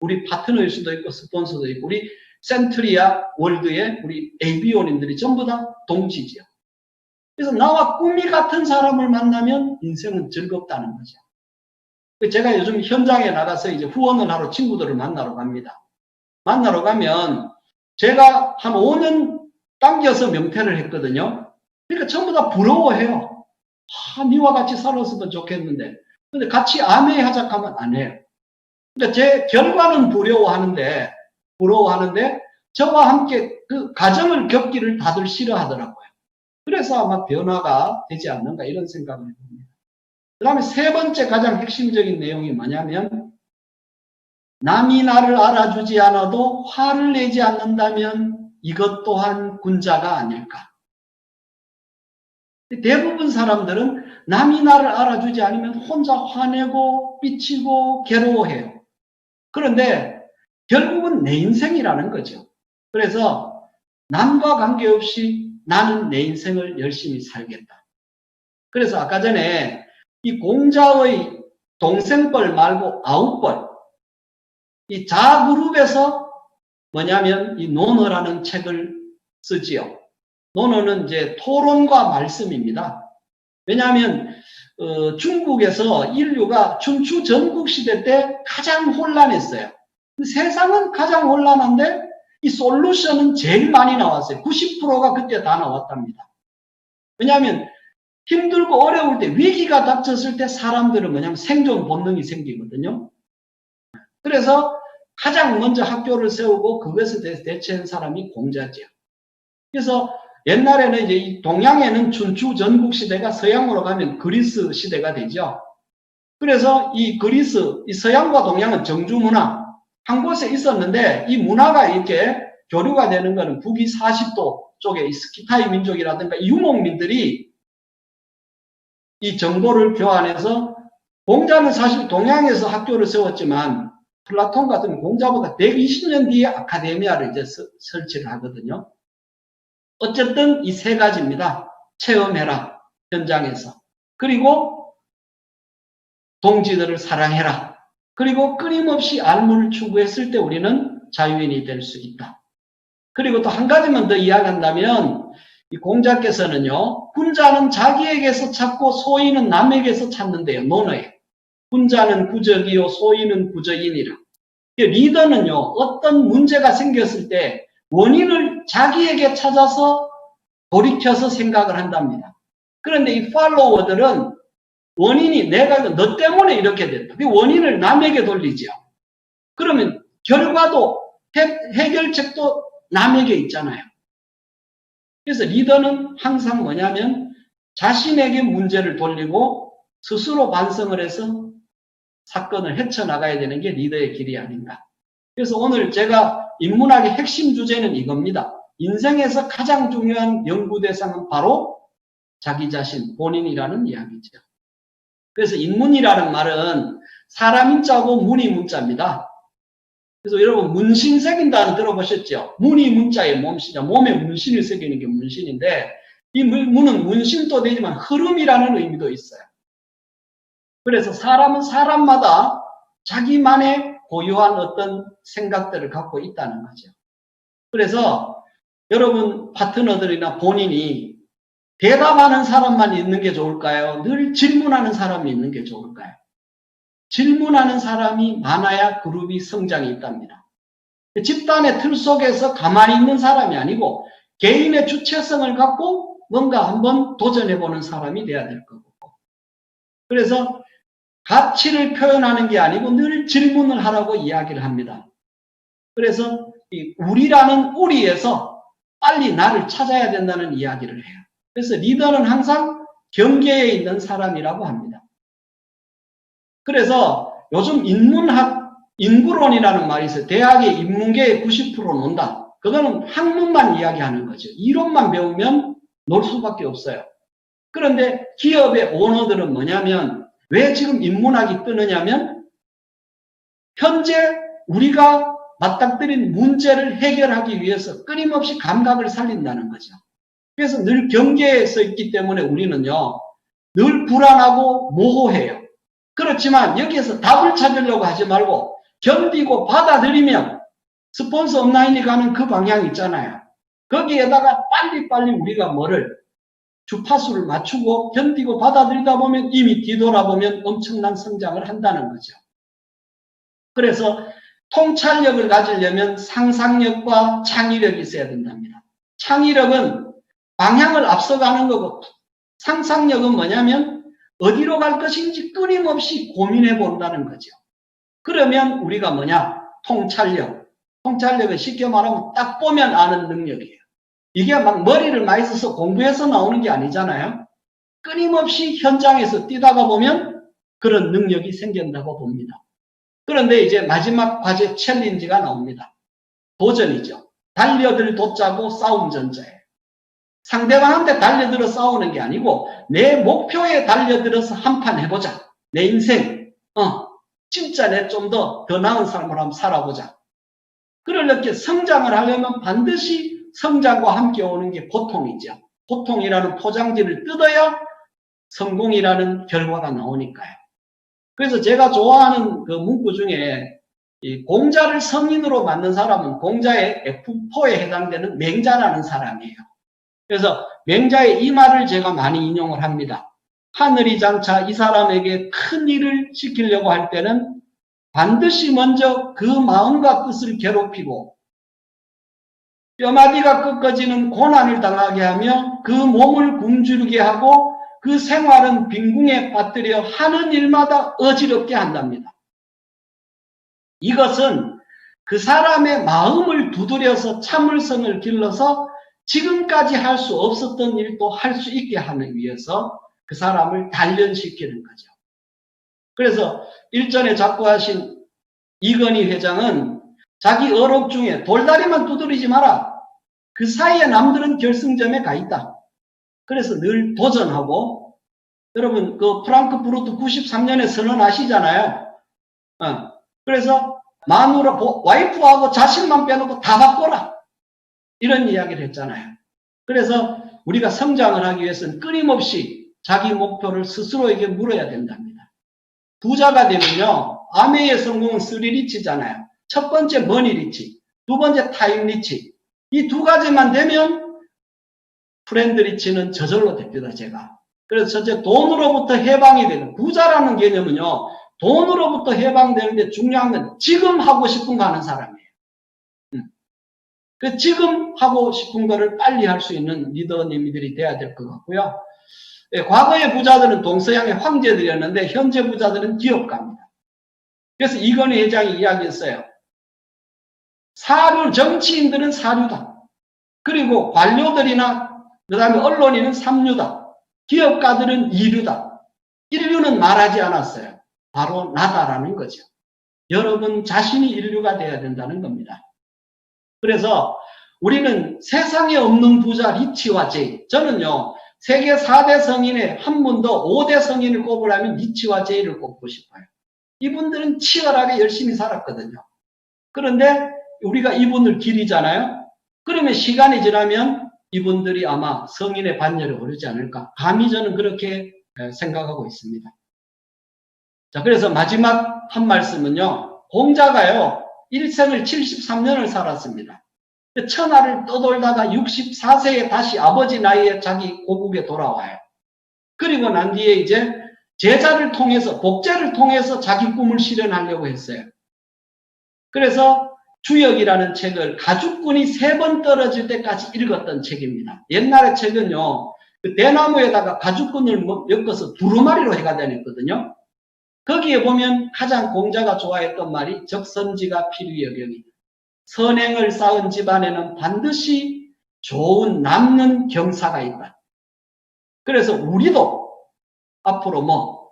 우리 파트너일 수도 있고 스폰서도 있고 우리 센트리아 월드의 우리 ABO님들이 전부 다 동지죠. 그래서 나와 꿈이 같은 사람을 만나면 인생은 즐겁다는 거죠. 제가 요즘 현장에 나가서 이제 후원을 하러 친구들을 만나러 갑니다. 만나러 가면 제가 한 5년 당겨서 명퇴를 했거든요. 그러니까 전부 다 부러워해요. 니와 같이 살았으면 좋겠는데. 근데 같이 아메하자 하면 안 해요. 그러니까 제 결과는 부러워하는데, 저와 함께 그 과정을 겪기를 다들 싫어하더라고요. 그래서 아마 변화가 되지 않는가 이런 생각을 해봅니다. 그 다음에 세 번째 가장 핵심적인 내용이 뭐냐면, 남이 나를 알아주지 않아도 화를 내지 않는다면 이것 또한 군자가 아닐까. 대부분 사람들은 남이 나를 알아주지 않으면 혼자 화내고 삐치고 괴로워해요. 그런데 결국은 내 인생이라는 거죠. 그래서 남과 관계없이 나는 내 인생을 열심히 살겠다. 그래서 아까 전에 이 공자의 동생뻘 말고 아웃뻘, 이 자그룹에서 뭐냐면 이 논어라는 책을 쓰지요. 논어는 이제 토론과 말씀입니다. 왜냐하면 중국에서 인류가 춘추 전국 시대 때 가장 혼란했어요. 세상은 가장 혼란한데 이 솔루션은 제일 많이 나왔어요. 90%가 그때 다 나왔답니다. 왜냐하면 힘들고 어려울 때 위기가 닥쳤을 때 사람들은 뭐냐면 생존 본능이 생기거든요. 그래서 가장 먼저 학교를 세우고 그것에 대해서 대처한 사람이 공자죠. 그래서 옛날에는 이제 이 동양에는 춘추 전국 시대가 서양으로 가면 그리스 시대가 되죠. 그래서 이 그리스, 이 서양과 동양은 정주 문화 한 곳에 있었는데 이 문화가 이렇게 교류가 되는 것은 북위 40도 쪽에 이 스키타이 민족이라든가 이 유목민들이 이 정보를 교환해서 공자는 사실 동양에서 학교를 세웠지만 플라톤 같은 공자보다 120년 뒤에 아카데미아를 이제 설치를 하거든요. 어쨌든 이 세 가지입니다. 체험해라, 현장에서. 그리고 동지들을 사랑해라. 그리고 끊임없이 알무를 추구했을 때 우리는 자유인이 될 수 있다. 그리고 또 한 가지만 더 이야기한다면 이 공자께서는요. 군자는 자기에게서 찾고 소인은 남에게서 찾는데요. 논어에. 군자는 구적이요 소인은 구적이니라. 리더는요. 어떤 문제가 생겼을 때 원인을 자기에게 찾아서 돌이켜서 생각을 한답니다. 그런데 이 팔로워들은 원인이 내가 너 때문에 이렇게 됐다. 그 원인을 남에게 돌리죠. 그러면 결과도 해결책도 남에게 있잖아요. 그래서 리더는 항상 뭐냐면 자신에게 문제를 돌리고 스스로 반성을 해서 사건을 헤쳐나가야 되는 게 리더의 길이 아닌가. 그래서 오늘 제가 인문학의 핵심 주제는 이겁니다. 인생에서 가장 중요한 연구 대상은 바로 자기 자신, 본인이라는 이야기죠. 그래서 인문이라는 말은 사람 인자고 문이 문자입니다. 그래서 여러분 문신 새긴다는 들어보셨죠? 문이 문자의 몸신이다. 몸에 문신을 새기는 게 문신인데 이 문은 문신도 되지만 흐름이라는 의미도 있어요. 그래서 사람은 사람마다 자기만의 고유한 어떤 생각들을 갖고 있다는 거죠. 그래서 여러분 파트너들이나 본인이 대답하는 사람만 있는 게 좋을까요? 늘 질문하는 사람이 있는 게 좋을까요? 질문하는 사람이 많아야 그룹이 성장이 있답니다. 집단의 틀 속에서 가만히 있는 사람이 아니고 개인의 주체성을 갖고 뭔가 한번 도전해보는 사람이 돼야 될 거고. 그래서 가치를 표현하는 게 아니고 늘 질문을 하라고 이야기를 합니다. 그래서 이 우리라는 우리에서 빨리 나를 찾아야 된다는 이야기를 해요. 그래서 리더는 항상 경계에 있는 사람이라고 합니다. 그래서 요즘 인구론이라는 말이 있어요. 대학의 인문계의 90%는 논다. 그거는 학문만 이야기하는 거죠. 이론만 배우면 놀 수밖에 없어요. 그런데 기업의 오너들은 뭐냐면 왜 지금 인문학이 뜨느냐면 현재 우리가 맞닥뜨린 문제를 해결하기 위해서 끊임없이 감각을 살린다는 거죠. 그래서 늘 경계에 서 있기 때문에 우리는요, 늘 불안하고 모호해요. 그렇지만 여기에서 답을 찾으려고 하지 말고 견디고 받아들이면 스폰서 업라인이 가는 그 방향 있잖아요. 거기에다가 빨리빨리 우리가 뭐를 주파수를 맞추고 견디고 받아들이다 보면 이미 뒤돌아보면 엄청난 성장을 한다는 거죠. 그래서 통찰력을 가지려면 상상력과 창의력이 있어야 된답니다. 창의력은 방향을 앞서가는 거고 상상력은 뭐냐면 어디로 갈 것인지 끊임없이 고민해 본다는 거죠. 그러면 우리가 뭐냐? 통찰력. 통찰력은 쉽게 말하면 딱 보면 아는 능력이에요. 이게 막 머리를 많이 써서 공부해서 나오는 게 아니잖아요. 끊임없이 현장에서 뛰다가 보면 그런 능력이 생긴다고 봅니다. 그런데 이제 마지막 과제 챌린지가 나옵니다. 도전이죠. 달려들 도자고 싸움 전자예요. 상대방한테 달려들어 싸우는 게 아니고 내 목표에 달려들어서 한판 해보자. 내 인생 진짜 내 좀 더 나은 삶을 한번 살아보자. 그렇게 성장을 하려면 반드시 성장과 함께 오는 게 고통이죠. 고통이라는 포장지를 뜯어야 성공이라는 결과가 나오니까요. 그래서 제가 좋아하는 그 문구 중에 이 공자를 성인으로 만든 사람은 공자의 F4에 해당되는 맹자라는 사람이에요. 그래서 맹자의 이 말을 제가 많이 인용을 합니다. 하늘이 장차 이 사람에게 큰 일을 시키려고 할 때는 반드시 먼저 그 마음과 뜻을 괴롭히고 뼈마디가 꺾어지는 고난을 당하게 하며 그 몸을 굶주리게 하고 그 생활은 빈궁에 빠뜨려 하는 일마다 어지럽게 한답니다. 이것은 그 사람의 마음을 두드려서 참을성을 길러서 지금까지 할 수 없었던 일도 할 수 있게 하기 위해서 그 사람을 단련시키는 거죠. 그래서 일전에 작고하신 이건희 회장은 자기 어록 중에 돌다리만 두드리지 마라. 그 사이에 남들은 결승점에 가 있다. 그래서 늘 도전하고 여러분 그 프랑크푸르트 93년에 선언 아시잖아요. 그래서 마누라 와이프하고 자식만 빼놓고 다 바꿔라. 이런 이야기를 했잖아요. 그래서 우리가 성장을 하기 위해서는 끊임없이 자기 목표를 스스로에게 물어야 된답니다. 부자가 되면요. 아메의 성공은 3리치잖아요. 첫 번째 머니 리치, 두 번째 타임 리치. 이 두 가지만 되면 프렌드 리치는 저절로 됩니다. 제가. 그래서 첫째 돈으로부터 해방이 되는 부자라는 개념은요. 돈으로부터 해방되는데 중요한 건 지금 하고 싶은 거 하는 사람이에요. 그 지금 하고 싶은 거를 빨리 할 수 있는 리더님들이 돼야 될 것 같고요. 과거의 부자들은 동서양의 황제들이었는데 현재 부자들은 기업가입니다. 그래서 이건희 회장이 이야기했어요. 사료, 정치인들은 사류다. 그리고 관료들이나 그 다음에 언론인은 삼류다. 기업가들은 이류다. 인류는 말하지 않았어요. 바로 나다라는 거죠. 여러분 자신이 인류가 돼야 된다는 겁니다. 그래서 우리는 세상에 없는 부자 리치와 제이. 저는요. 세계 4대 성인에 한 분 더 5대 성인을 꼽으려면 니치와 제이를 꼽고 싶어요. 이분들은 치열하게 열심히 살았거든요. 그런데 우리가 이분을 기리잖아요. 그러면 시간이 지나면 이분들이 아마 성인의 반열에 오르지 않을까. 감히 저는 그렇게 생각하고 있습니다. 자, 그래서 마지막 한 말씀은요. 공자가요. 일생을 73년을 살았습니다. 천하를 떠돌다가 64세에 다시 아버지 나이에 자기 고국에 돌아와요. 그리고 난 뒤에 이제 제자를 통해서, 복제를 통해서 자기 꿈을 실현하려고 했어요. 그래서 주역이라는 책을 가죽꾼이 3번 떨어질 때까지 읽었던 책입니다. 옛날의 책은요, 그 대나무에다가 가죽꾼을 엮어서 두루마리로 해가 다녔거든요. 거기에 보면 가장 공자가 좋아했던 말이 적선지가 필히 여경이다. 선행을 쌓은 집안에는 반드시 좋은 남는 경사가 있다. 그래서 우리도 앞으로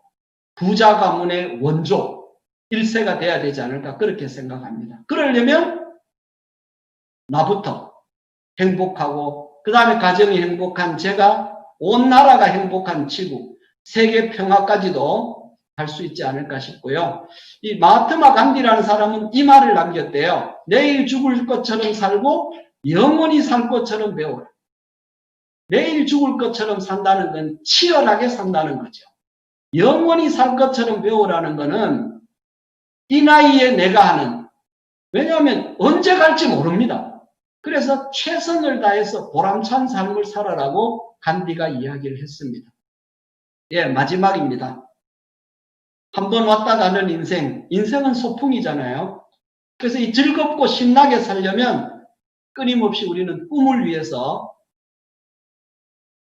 부자 가문의 원조 1세가 돼야 되지 않을까 그렇게 생각합니다. 그러려면 나부터 행복하고 그 다음에 가정이 행복한 제가 온 나라가 행복한 지구 세계 평화까지도 할 수 있지 않을까 싶고요. 이 마하트마 간디라는 사람은 이 말을 남겼대요. 내일 죽을 것처럼 살고 영원히 살 것처럼 배워라. 내일 죽을 것처럼 산다는 건 치열하게 산다는 거죠. 영원히 살 것처럼 배우라는 거는 이 나이에 내가 하는, 왜냐하면 언제 갈지 모릅니다. 그래서 최선을 다해서 보람찬 삶을 살아라고 간디가 이야기를 했습니다. 예, 마지막입니다. 한번 왔다 가는 인생은 소풍이잖아요. 그래서 이 즐겁고 신나게 살려면 끊임없이 우리는 꿈을 위해서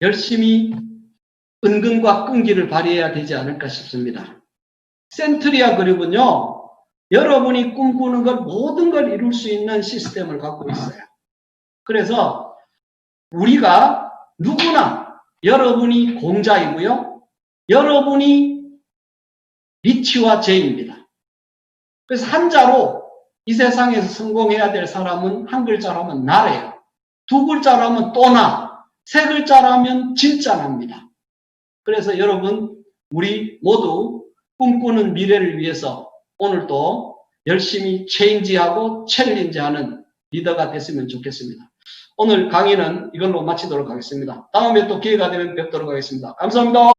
열심히 은근과 끈기를 발휘해야 되지 않을까 싶습니다. 센트리아 그룹은요, 여러분이 꿈꾸는 것 모든 걸 이룰 수 있는 시스템을 갖고 있어요. 그래서 우리가 누구나 여러분이 공자이고요, 여러분이 리치와 제이입니다. 그래서 한자로 이 세상에서 성공해야 될 사람은 한 글자로 하면 나래요. 2글자로 하면 또나, 3글자로 하면 진짜납니다. 그래서 여러분, 우리 모두 꿈꾸는 미래를 위해서 오늘도 열심히 체인지하고 챌린지하는 리더가 됐으면 좋겠습니다. 오늘 강의는 이걸로 마치도록 하겠습니다. 다음에 또 기회가 되면 뵙도록 하겠습니다. 감사합니다.